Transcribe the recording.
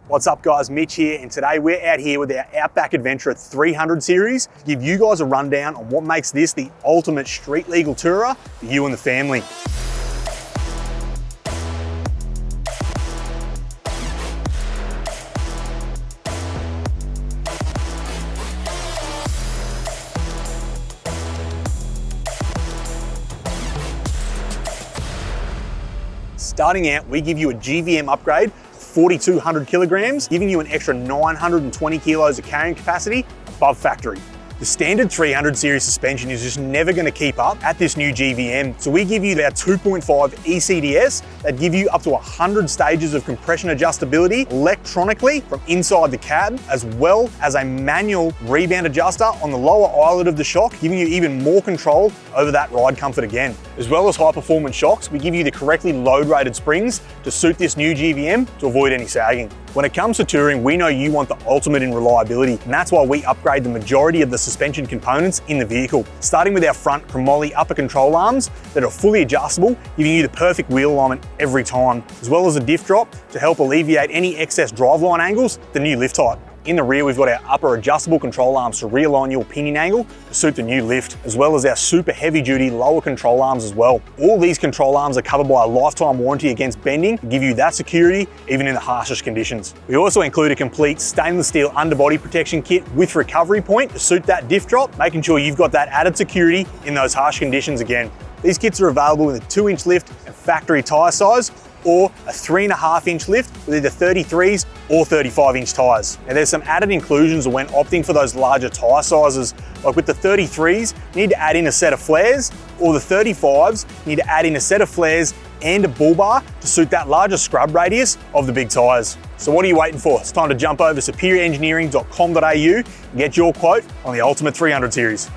What's up guys, Mitch here, and today we're out here with our Outback Adventurer 300 series to give you guys a rundown on what makes this the ultimate street legal tourer for you and the family. Starting out, we give you a GVM Upgrade, 4,200 kilograms, giving you an extra 920 kilos of carrying capacity above factory. The standard 300 series suspension is just never going to keep up at this new GVM, so we give you our 2.5 ECDS that give you up to 100 stages of compression adjustability electronically from inside the cab, as well as a manual rebound adjuster on the lower eyelet of the shock, giving you even more control over that ride comfort again. As well as high performance shocks, we give you the correctly load rated springs to suit this new GVM to avoid any sagging. When it comes to touring, we know you want the ultimate in reliability, and that's why we upgrade the majority of the suspension components in the vehicle. Starting with our front chromoly upper control arms that are fully adjustable, giving you the perfect wheel alignment every time, as well as a diff drop to help alleviate any excess driveline angles, the new lift height. In the rear, we've got our upper adjustable control arms to realign your pinion angle to suit the new lift, as well as our super heavy duty lower control arms as well. All these control arms are covered by a lifetime warranty against bending to give you that security even in the harshest conditions. We also include a complete stainless steel underbody protection kit with recovery point to suit that diff drop, making sure you've got that added security in those harsh conditions again. These kits are available in a 2-inch lift and factory tyre size, or a 3.5-inch lift with either 33s or 35-inch tyres. Now there's some added inclusions when opting for those larger tyre sizes. Like with the 33s, you need to add in a set of flares, or the 35s, you need to add in a set of flares and a bull bar to suit that larger scrub radius of the big tyres. So what are you waiting for? It's time to jump over to superiorengineering.com.au and get your quote on the Ultimate 300 series.